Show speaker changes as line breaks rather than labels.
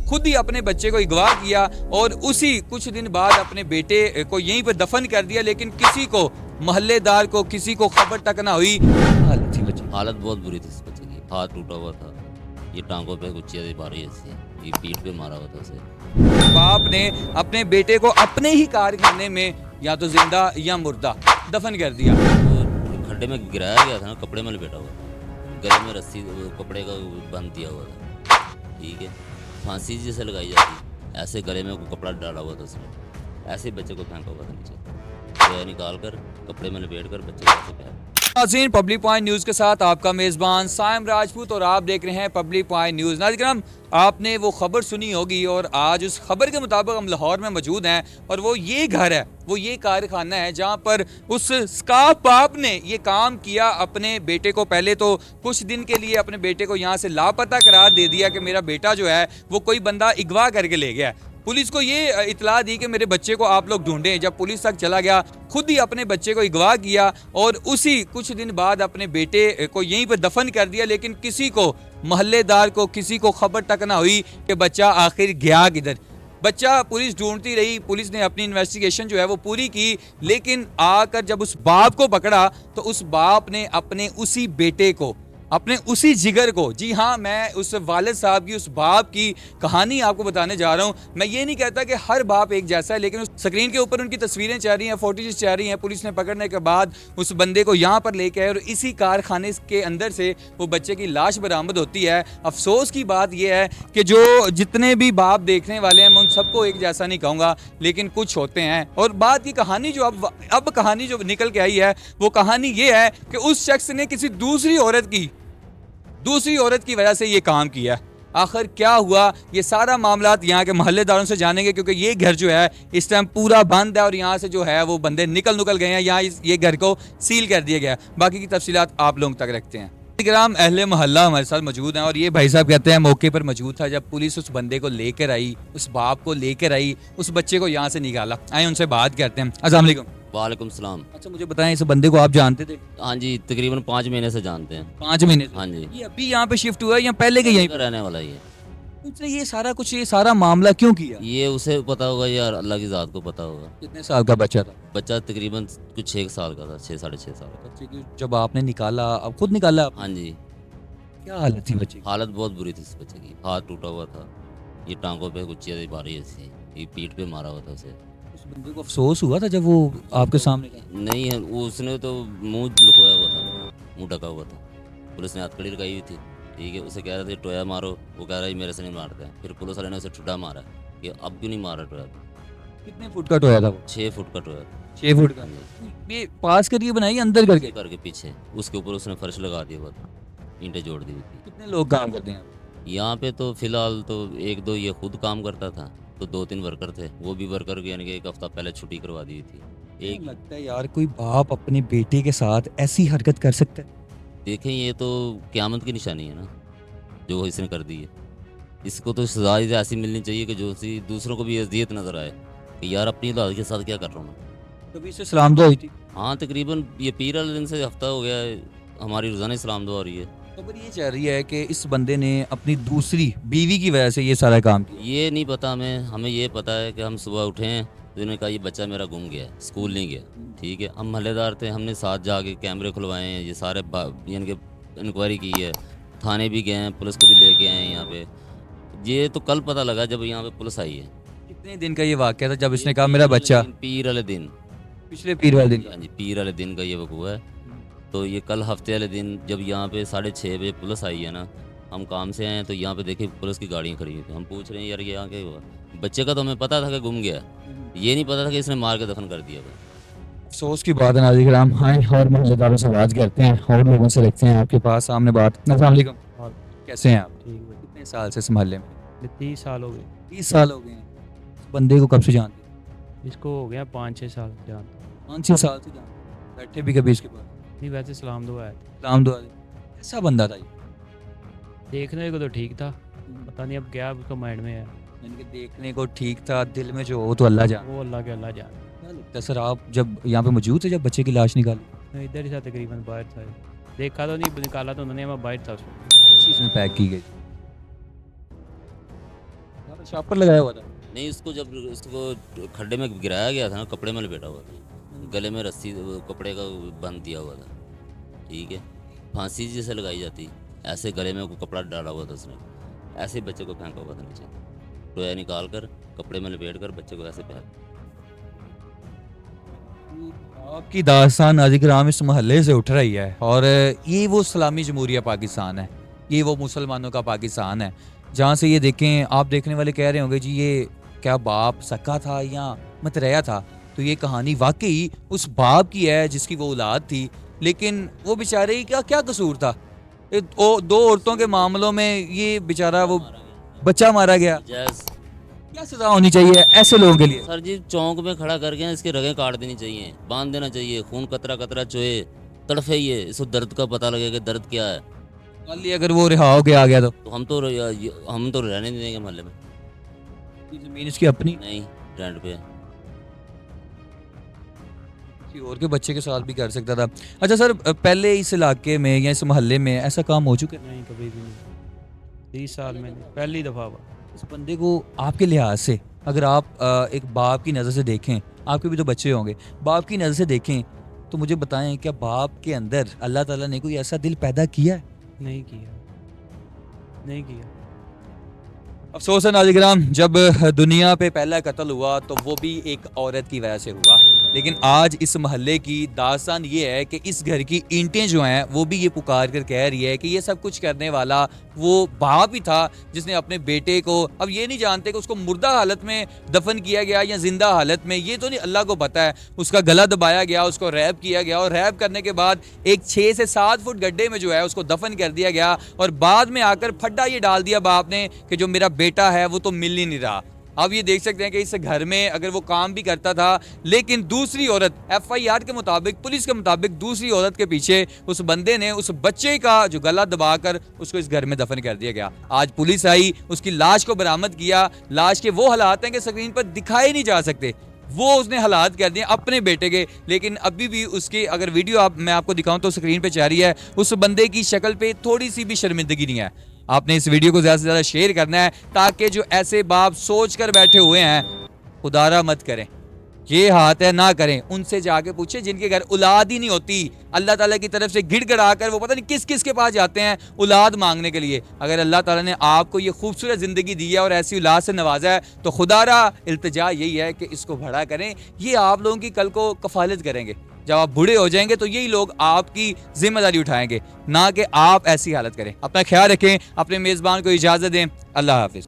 खुद ही अपने बच्चे को अगवा किया और उसी कुछ दिन बाद अपने बेटे को यहीं पर दफन कर दिया, लेकिन किसी को, मोहल्लेदार को, किसी को खबर तक ना हुई। हालत थी बच्चे,
हालत बहुत बुरी थी इस बच्चे की। हाथ टूटा हुआ था, ये टांगों पे कुछ चीज़ें मारी ऐसी, ये पीठ पे मारा हुआ था उसे।
बाप ने अपने बेटे को अपने ही कारखाने में या तो जिंदा या मुर्दा दफन कर दिया।
तो खड्डे में गिराया गया था ना, कपड़े में लपेटा हुआ था, गले में रस्सी कपड़े का बंद दिया हुआ था, ठीक है। फांसी जैसे लगाई जाती, ऐसे गले में कपड़ा डाला हुआ था उसने, ऐसे बच्चे को फेंका हुआ था नीचे, तो निकाल कर कपड़े में लपेट कर बच्चे को ऐसे फेंका।
नाज़रीन, पब्लिक पॉइंट न्यूज़ के साथ आपका मेज़बान साइम राजपूत और आप देख रहे हैं पब्लिक पॉइंट न्यूज़। नाज़रीन, आपने वो खबर सुनी होगी और आज उस खबर के मुताबिक हम लाहौर में मौजूद हैं और वो ये घर है, वो ये कारखाना है जहाँ पर उस स्काफ बाप ने ये काम किया। अपने बेटे को पहले तो कुछ दिन के लिए अपने बेटे को यहाँ से लापता करार दे दिया कि मेरा बेटा जो है वो कोई बंदा अगवा करके ले गया। पुलिस को ये इतला दी कि मेरे बच्चे को आप लोग ढूंढें। जब पुलिस तक चला गया, खुद ही अपने बच्चे को अगवा किया और उसी कुछ दिन बाद अपने बेटे को यहीं पर दफन कर दिया, लेकिन किसी को, मोहल्लेदार को, किसी को खबर तक ना हुई कि बच्चा आखिर गया किधर। बच्चा पुलिस ढूंढती रही, पुलिस ने अपनी इन्वेस्टिगेशन जो है वो पूरी की, लेकिन आकर जब उस बाप को पकड़ा तो उस बाप ने अपने उसी बेटे को, अपने उसी जिगर को, जी हाँ, मैं उस वालिद साहब की, उस बाप की कहानी आपको बताने जा रहा हूँ। मैं ये नहीं कहता कि हर बाप एक जैसा है, लेकिन उस स्क्रीन के ऊपर उनकी तस्वीरें चल रही हैं, फोटोज चल रही हैं। पुलिस ने पकड़ने के बाद उस बंदे को यहाँ पर लेके आए और इसी कारखाने के अंदर से वो बच्चे की लाश बरामद होती है। अफसोस की बात यह है कि जो जितने भी बाप देखने वाले हैं, मैं उन सबको एक जैसा नहीं कहूँगा, लेकिन कुछ होते हैं। और बात की कहानी जो अब कहानी जो निकल के आई है, वो कहानी ये है कि उस शख्स ने किसी दूसरी औरत की वजह से ये काम किया। आखिर क्या हुआ, ये सारा मामला यहाँ के मोहल्लेदारों से जानेंगे, क्योंकि ये घर जो है इस टाइम पूरा बंद है और यहाँ से जो है वो बंदे निकल गए हैं। यहाँ ये घर को सील कर दिया गया। बाकी की तफसीलात आप लोगों तक रखते हैं। ग्राम अहले मोहल्ला हमारे साथ मौजूद हैं और ये भाई साहब कहते हैं मौके पर मौजूद था जब पुलिस उस बंदे को लेकर आई, उस बाप को लेकर आई, उस बच्चे को यहाँ से निकाला। आए उनसे बात करते हैं। अस्सलाम वालेकुम।
वालेकुम सलाम।
अच्छा, मुझे बताएं, इस बंदे को आप जानते थे?
हाँ जी, तकरीबन 5 महीने से जानते हैं।
5 महीने से?
हाँ जी।
ये अभी यहाँ पे शिफ्ट हुआ है या पहले के यहीं पे
रहने वाला ही है।
उसने ये सारा मामला क्यों किया?
ये उसे पता होगा यार, अल्लाह की ज़ात को पता होगा।
कितने साल का बच्चा था?
बच्चा तकरीबन कुछ 6 साल का था, 6 साढ़े 6 साल का।
बच्चे की जब आपने निकाला, अब खुद निकाला आपने?
हाँ जी।
क्या हालत थी बच्चे की?
हालत बहुत बुरी थी इस बच्चे की। हाथ टूटा हुआ था, ये टांगों पे कुछ चीज़ें मारी ऐसी, ये पीठ पे मारा हुआ था उसे।
उस बंदे को अफसोस हुआ था जब वो आपके सामने था?
नहीं है, वो उसने तो मुंह लुकोया हुआ था, मुंह ढका हुआ था। पुलिस ने हथकड़ी लगाई हुई थी, ठीक है। उसे कह रहे थे टोया मारो, वो कह रहा है मेरे से नहीं मारते हैं। फिर पुलिस वाले ने उसे ठुड्डा मारा कि अब क्यों नहीं मारा टोया।
कितने फुट का टोया था वो?
6 फुट का टोया था।
6 फुट का? ये पास करके बनाई अंदर करके?
करके पीछे उसके ऊपर उसने फर्श लगा दिया हुआ था, ईंटें जोड़ दी हुई थी।
कितने लोग काम करते हैं
यहाँ पे? तो फिलहाल तो 1-2 ये खुद काम करता था, तो 2-3 वर्कर थे। वो भी वर्कर यानी कि 1 हफ्ता पहले छुट्टी करवा दी थी। एक
लगता है यार कोई बाप अपने बेटे के साथ ऐसी हरकत कर सकता है?
देखें, ये तो क़यामत की निशानी है ना, जो इसने कर दी है। इसको तो सज़ा ऐसी मिलनी चाहिए कि जो सी दूसरों को भी अज़ियत नज़र आए कि यार अपनी औलाद के साथ क्या कर रहा हूँ मैं।
कभी इसे सलाम दुआ हुई थी?
हाँ, तकरीबन ये पीर वाले दिन से हफ्ता हो गया है, हमारी रोज़ाना सलाम दुआ हो रही है।
खबर ये चल रही है कि इस बंदे ने अपनी दूसरी बीवी की वजह से ये सारा काम किया।
ये नहीं पता हमें ये पता है कि हम सुबह उठे हैं तो इन्होंने कहा ये बच्चा मेरा गुम गया है, स्कूल नहीं गया, ठीक है। हम महल्लेदार थे, हमने साथ जाके कैमरे खुलवाए हैं, ये सारे यानी कि इंक्वायरी की है, थाने भी गए हैं, पुलिस को भी लेके आए हैं यहाँ पे। ये तो कल पता लगा जब यहाँ पे पुलिस आई है।
कितने दिन का ये वाक़या था जब इसने कहा मेरा बच्चा?
पीर वाले दिन,
पिछले पीर वाले दिन?
हाँ जी, पीर वाले दिन का ये वकूआ है। तो ये कल हफ्ते वाले दिन जब यहाँ पे 6:30 बजे पुलिस आई है ना, हम काम से आए हैं तो यहाँ पे देखे पुलिस की गाड़ियाँ खड़ी हुई थी। हम पूछ रहे हैं यार ये यहाँ क्या हुआ? बच्चे का तो हमें पता था कि गुम गया, ये नहीं पता था कि इसने मार के दफन कर दिया।
अफसोस की बात है नाज़रीन किराम। हाँ, और मोहल्लेदारों से बात करते हैं और लोगों से रखते हैं आपके पास सामने बात। अस्सलाम वालेकुम। कैसे हैं आप?
ठीक है।
कितने साल से इस मोहल्ले में?
30 साल हो गए।
30 साल हो गए हैं। इस बंदे को कब से जानते हैं?
इसको हो गया 5-6 साल जानता।
5-6 साल से जानते हैं। बैठे भी कभी इसके पास?
नहीं, वैसे सलाम दुआ है।
सलाम दुआ दे। कैसा बंदा था ये?
देखने को तो ठीक था, पता नहीं अब क्या उसका माइंड में है।
यानी कि देखने को ठीक था, दिल में जो हो तो अल्लाह जाने।
वो अल्लाह के अल्लाह जान।
क्या लगता है सर, आप जब यहाँ पे मौजूद थे जब बच्चे की लाश निकाली?
मैं इधर ही था, तकरीबन बाहर था। देखा तो नहीं, निकाला तो उन्होंने, मैं बाहर था उसको।
किस चीज़ में पैक की गई? तो छापर लगाया हुआ था।
नहीं, उसको जब उसको खड्डे में गिराया गया था ना, कपड़े में लपेटा हुआ था, गले में रस्सी वो कपड़े का बंध दिया हुआ था, ठीक है। फांसी जैसे लगाई जाती, ऐसे गले में को कपड़ा डाला हुआ था उसने, ऐसे ही बच्चे को फेंका हुआ था नीचे, टोया निकाल कर कपड़े में लपेट कर बच्चे को ऐसे फेंक।
आपकी दास्तान नाज़िर-ए-किराम इस मोहल्ले से उठ रही है और ये वो इस्लामी जमहूरिया पाकिस्तान है, ये वो मुसलमानों का पाकिस्तान है, जहाँ से ये देखें आप देखने वाले कह रहे होंगे जी ये क्या बाप सक्का था या मतरेया था। तो ये कहानी वाकई उस बाप की है जिसकी वो औलाद थी, लेकिन वो बेचारे का क्या कसूर था। दो औरतों के मामलों में ये बेचारा वो बच्चा मारा गया।
जैस
क्या सजा होनी चाहिए ऐसे लोगों के लिए?
सर जी, चौंक में खड़ा करके इसके रगें काट देनी चाहिए, बांध देना चाहिए, खून कतरा कतरा चोए, तड़फे ये, इसको दर्द का पता लगे कि दर्द क्या है।
मान लिया अगर वो रिहा हो के आ गया तो
तो हम तो रहने नहीं देंगे मोहल्ले में।
जमीन इसकी अपनी
नहीं, रेंट पे।
किसी और के बच्चे के साथ भी कर सकता था। अच्छा सर, पहले इस इलाके में या इस मोहल्ले में ऐसा काम हो चुका है?
नहीं, कभी भी नहीं। 30 साल में नहीं, पहली दफ़ा हुआ।
इस बंदे को आपके लिहाज से अगर आप एक बाप की नज़र से देखें, आपके भी तो बच्चे होंगे, बाप की नज़र से देखें तो मुझे बताएं क्या बाप के अंदर अल्लाह ताला ने कोई ऐसा दिल पैदा किया है?
नहीं किया, नहीं किया।
अफसोस है नाज़िर-ए-किराम, जब दुनिया पे पहला कत्ल हुआ तो वो भी एक औरत की वजह से हुआ, लेकिन आज इस मोहल्ले की दास्तान ये है कि इस घर की ईंटें जो हैं वो भी ये पुकार कर कह रही है कि ये सब कुछ करने वाला वो बाप ही था जिसने अपने बेटे को, अब ये नहीं जानते कि उसको मुर्दा हालत में दफन किया गया या जिंदा हालत में, ये तो नहीं अल्लाह को पता है। उसका गला दबाया गया, उसको रैप किया गया और रैप करने के बाद एक 6 से 7 फुट गड्ढे में जो है उसको दफन कर दिया गया और बाद में आकर फड्डा ये डाल दिया बाप ने कि जो मेरा बेटा है वो तो मिल ही नहीं रहा। अब ये देख सकते हैं कि इस घर में अगर वो काम भी करता था, लेकिन दूसरी औरत, FIR के मुताबिक, पुलिस के मुताबिक दूसरी औरत के पीछे उस बंदे ने उस बच्चे का जो गला दबाकर उसको इस घर में दफन कर दिया गया। आज पुलिस आई, उसकी लाश को बरामद किया। लाश के वो हालात हैं कि स्क्रीन पर दिखाए नहीं जा सकते, वो उसने हालात कर दिए अपने बेटे के, लेकिन अभी भी उसकी अगर वीडियो मैं आपको दिखाऊं तो स्क्रीन पे जारी है, उस बंदे की शक्ल पे थोड़ी सी भी शर्मिंदगी नहीं है। आपने इस वीडियो को ज़्यादा से ज़्यादा शेयर करना है ताकि जो ऐसे बाप सोच कर बैठे हुए हैं खुदारा मत करें, ये हाथ है ना करें, उनसे जाके पूछे जिनके घर औलाद ही नहीं होती, अल्लाह ताला की तरफ से गिड़गड़ा कर वो पता नहीं किस किस के पास जाते हैं औलाद मांगने के लिए। अगर अल्लाह ताला ने आपको ये खूबसूरत ज़िंदगी दी है और ऐसी औलाद से नवाजा है तो खुदारा इल्तिजा यही है कि इसको बड़ा करें। ये आप लोगों की कल को कफालत करेंगे, जब आप बूढ़े हो जाएंगे तो यही लोग आपकी जिम्मेदारी उठाएंगे, ना कि आप ऐसी हालत करें। अपना ख्याल रखें, अपने मेज़बान को इजाज़त दें। अल्लाह हाफिज़।